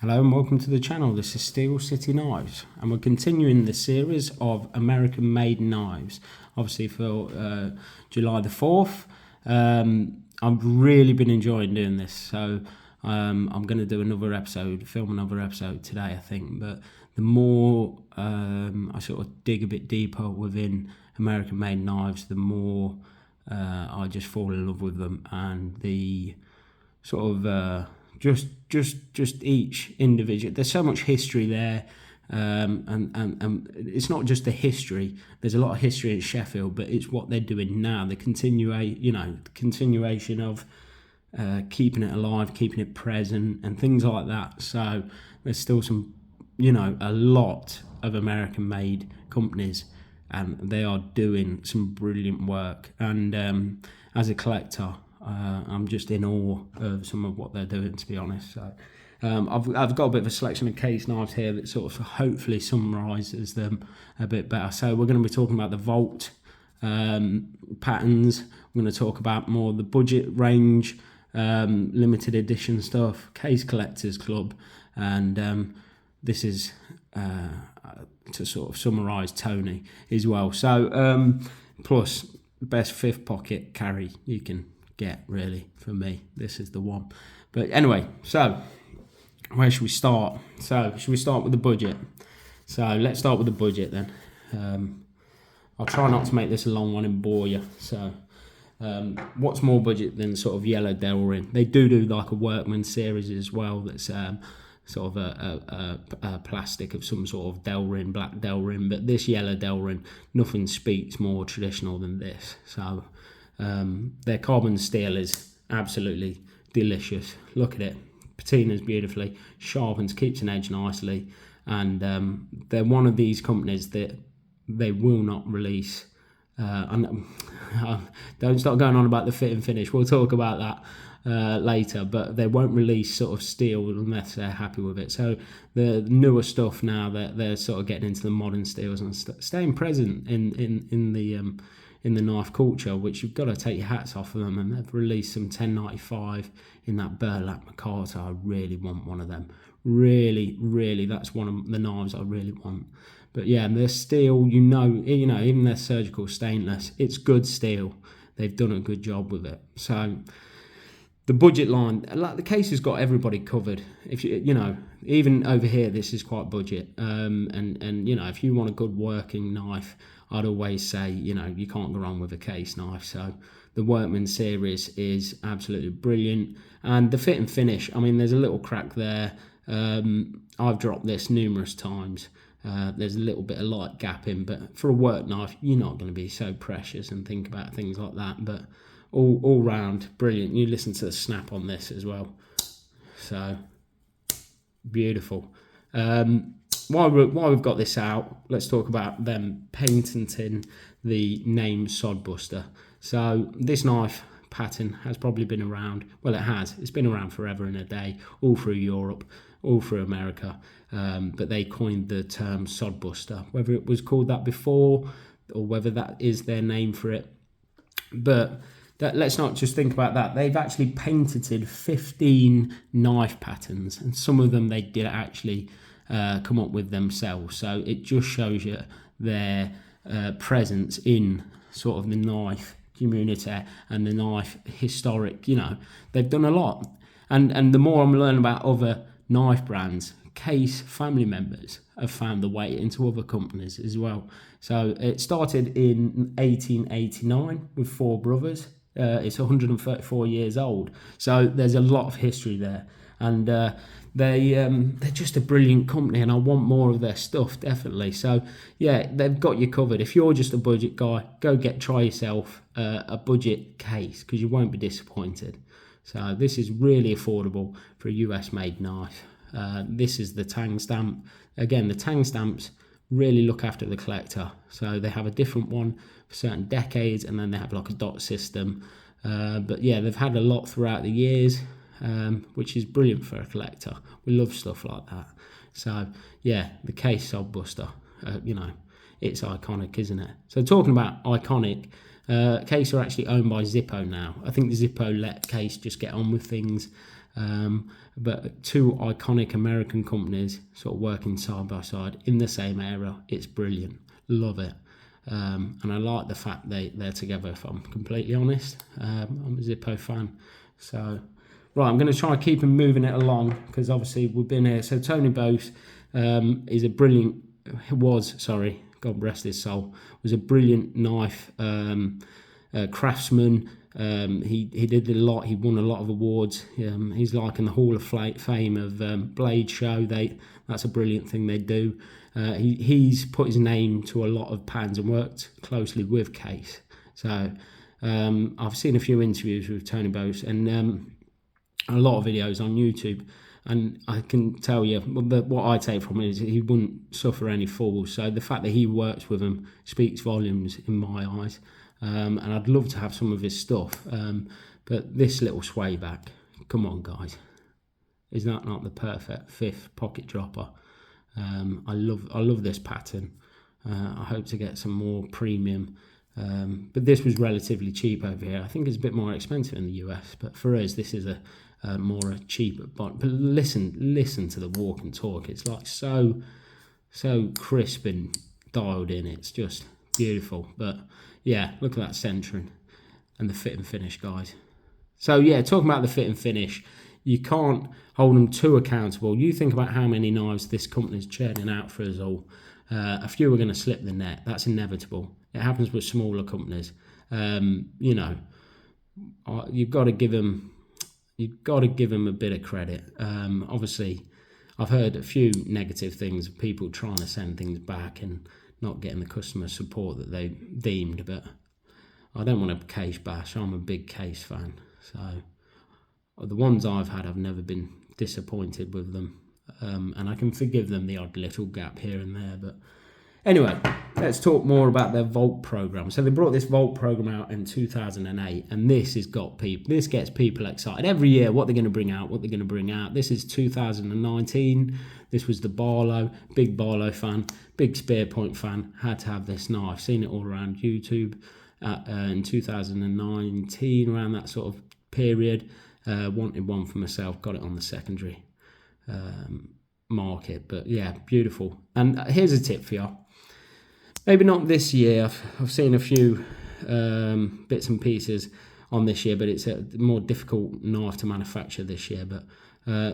Hello and welcome to the channel. This is Steel City Knives and we're continuing the series of American made knives, obviously for July the 4th. I've really been enjoying doing this, so I'm going to do film another episode today, I think. But the more I sort of dig a bit deeper within American made knives, the more I just fall in love with them, and the sort of just each individual. There's so much history there, and it's not just the history. There's a lot of history in Sheffield, but it's what they're doing now. The continuation of keeping it alive, keeping it present, and things like that. So there's still some, a lot of American-made companies, and they are doing some brilliant work. And as a collector, I'm just in awe of some of what they're doing, to be honest. So I've got a bit of a selection of case knives here that sort of hopefully summarises them a bit better. So we're going to be talking about the Volt patterns. We're going to talk about more the budget range, limited edition stuff, Case Collectors Club, and this is to sort of summarise Tony as well. So plus best fifth pocket carry you can get, really, for me. This is the one. But anyway, so where should we start? So should we start with the budget? So let's start with the budget then. I'll try not to make this a long one and bore you. So what's more budget than sort of yellow Delrin? They do like a Workman series as well, that's sort of a plastic of some sort of Delrin, black Delrin, but this yellow Delrin, nothing speaks more traditional than this. So their carbon steel is absolutely delicious. Look at it, patinas beautifully, sharpens, keeps an edge nicely, and they're one of these companies that they will not release. Don't start going on about the fit and finish. We'll talk about that later, but they won't release sort of steel unless they're happy with it. So the newer stuff now, that they're sort of getting into the modern steels and staying present in the knife culture, which you've got to take your hats off of them. And they've released some 1095 in that burlap micarta. I really want one of them. Really, that's one of the knives I really want. But yeah, their steel, even their surgical stainless, it's good steel. They've done a good job with it. So the budget line, like the case has got everybody covered. If even over here, this is quite budget. And if you want a good working knife, I'd always say, you can't go wrong with a case knife. So the Workman series is absolutely brilliant. And the fit and finish, there's a little crack there. I've dropped this numerous times. There's a little bit of light gapping, but for a work knife, you're not going to be so precious and think about things like that. But all round, brilliant. You listen to the snap on this as well. So beautiful. While we've got this out, let's talk about them patenting the name Sodbuster. So this knife pattern has probably been around. Well, it has. It's been around forever and a day, all through Europe, all through America. But they coined the term Sodbuster. Whether it was called that before or whether that is their name for it. But let's not just think about that. They've actually patented 15 knife patterns, and some of them they did actually come up with themselves. So it just shows you their presence in sort of the knife community and the knife historic. They've done a lot. And the more I'm learning about other knife brands, Case family members have found their way into other companies as well. So it started in 1889 with four brothers. It's 134 years old. So there's a lot of history there. And they're just a brilliant company, and I want more of their stuff, definitely. So yeah, they've got you covered. If you're just a budget guy, try yourself a budget case, because you won't be disappointed. So this is really affordable for a US made knife. This is the Tang stamp. Again, the Tang stamps really look after the collector. So they have a different one for certain decades, and then they have like a dot system. But yeah, they've had a lot throughout the years, which is brilliant for a collector. We love stuff like that. So yeah, the Case Sodbuster, it's iconic, isn't it? So talking about iconic, Case are actually owned by Zippo now. I think the Zippo let Case just get on with things. But two iconic American companies sort of working side by side in the same area. It's brilliant. Love it. And I like the fact they're together, if I'm completely honest. I'm a Zippo fan. So, right, I'm going to try and keep moving it along because obviously we've been here. So Tony Bose is a brilliant, God rest his soul, was a brilliant knife craftsman. He did a lot. He won a lot of awards. He's like in the Hall of Fame of Blade Show. That's a brilliant thing they do. He's put his name to a lot of pans and worked closely with Case. So I've seen a few interviews with Tony Bose and a lot of videos on YouTube. And I can tell you, what I take from it is he wouldn't suffer any fools. So the fact that he works with him speaks volumes in my eyes. And I'd love to have some of his stuff. But this little sway back, come on, guys. Is that not the perfect fifth pocket dropper? I love this pattern. I hope to get some more premium. But this was relatively cheap over here. I think it's a bit more expensive in the US. But for us, this is a cheaper. But listen to the walk and talk. It's like so crisp and dialed in. It's just beautiful. But yeah, look at that centering and the fit and finish, guys. So yeah, talking about the fit and finish, you can't hold them too accountable. You think about how many knives this company's churning out for us all. A few are going to slip the net. That's inevitable. It happens with smaller companies. You've got to give them a bit of credit. Obviously, I've heard a few negative things of people trying to send things back and not getting the customer support that they deemed, but I don't want to Case bash. I'm a big Case fan, so the ones I've had, I've never been disappointed with them, and I can forgive them the odd little gap here and there. But anyway, let's talk more about their Vault program. So they brought this Vault program out in 2008, and this gets people excited every year. What they're going to bring out. This is 2019. This was the Barlow, big Barlow fan, big Spearpoint fan. Had to have this knife. Seen it all around YouTube in 2019, around that sort of period. Wanted one for myself. Got it on the secondary market. But yeah, beautiful. And here's a tip for you. Maybe not this year. I've seen a few bits and pieces on this year, but it's a more difficult knife to manufacture this year. But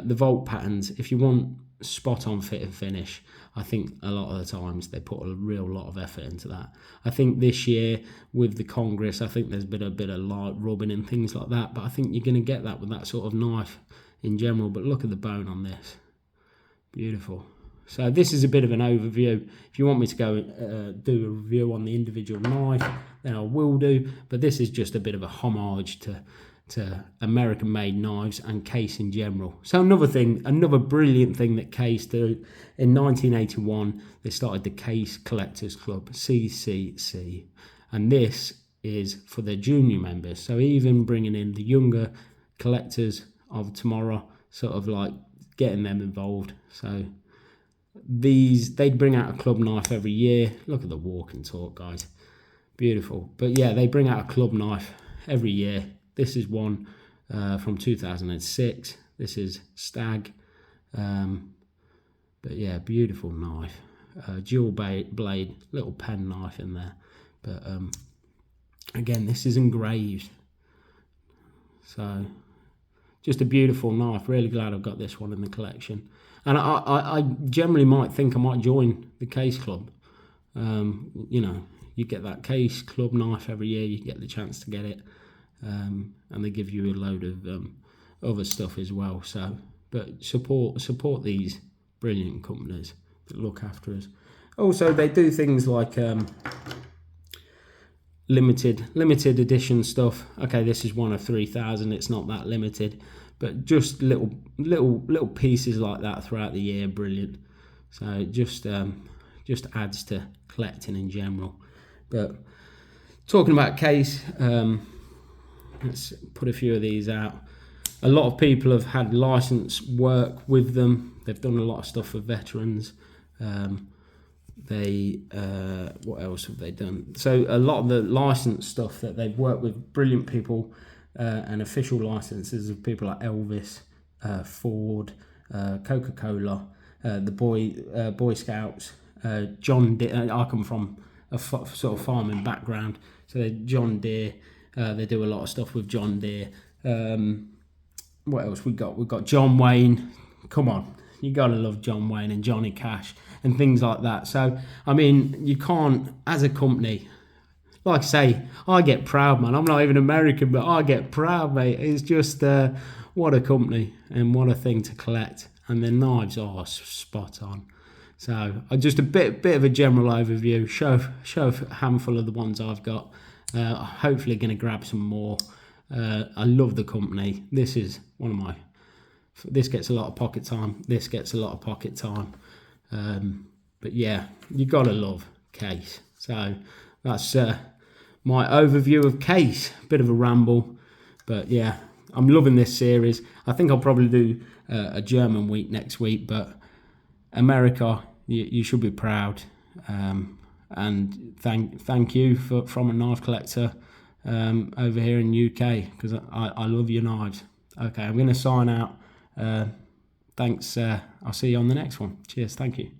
the Vault patterns, if you want spot on fit and finish, I think a lot of the times they put a real lot of effort into that. I think this year with the Congress, I think there's been a bit of light rubbing and things like that, but I think you're going to get that with that sort of knife in general. But look at the bone on this. Beautiful. So this is a bit of an overview. If you want me to go do a review on the individual knife, then I will do. But this is just a bit of a homage to American-made knives and Case in general. So another brilliant thing that Case did. In 1981, they started the Case Collectors Club, CCC. And this is for their junior members. So even bringing in the younger collectors of tomorrow, sort of like getting them involved. So they'd bring out a club knife every year. Look at the walk and talk, guys. Beautiful. But yeah, they bring out a club knife every year. This is one from 2006. This is Stag. But yeah, beautiful knife. Dual blade, little pen knife in there. But again, this is engraved. So just a beautiful knife. Really glad I've got this one in the collection. And I generally might think I might join the Case Club. You get that Case Club knife every year. You get the chance to get it. And they give you a load of other stuff as well. So, but support these brilliant companies that look after us. Also, they do things like limited edition stuff. Okay, this is one of 3,000. It's not that limited, but just little pieces like that throughout the year. Brilliant. So it just adds to collecting in general. But talking about Case. Let's put a few of these out. A lot of people have had license work with them. They've done a lot of stuff for veterans. What else have they done? So a lot of the license stuff that they've worked with brilliant people and official licenses of people like Elvis, Ford, Coca-Cola, the Boy Scouts, John Deere. I come from a sort of farming background, so John Deere. They do a lot of stuff with John Deere. What else we got? We've got John Wayne. Come on, you gotta love John Wayne and Johnny Cash and things like that. So I mean, you can't, as a company, like I say, I get proud, man. I'm not even American, but I get proud, mate. It's just what a company and what a thing to collect. And the knives are spot on. So just a bit of a general overview. Show a handful of the ones I've got. Hopefully going to grab some more. I love the company. This is one of my. This gets a lot of pocket time. This gets a lot of pocket time. But yeah, you gotta love Case. So that's my overview of Case. Bit of a ramble, but yeah, I'm loving this series. I think I'll probably do a German week next week, but America, you should be proud. And thank you from a knife collector over here in UK, because I love your knives. Okay, I'm going to sign out. Thanks. I'll see you on the next one. Cheers. Thank you.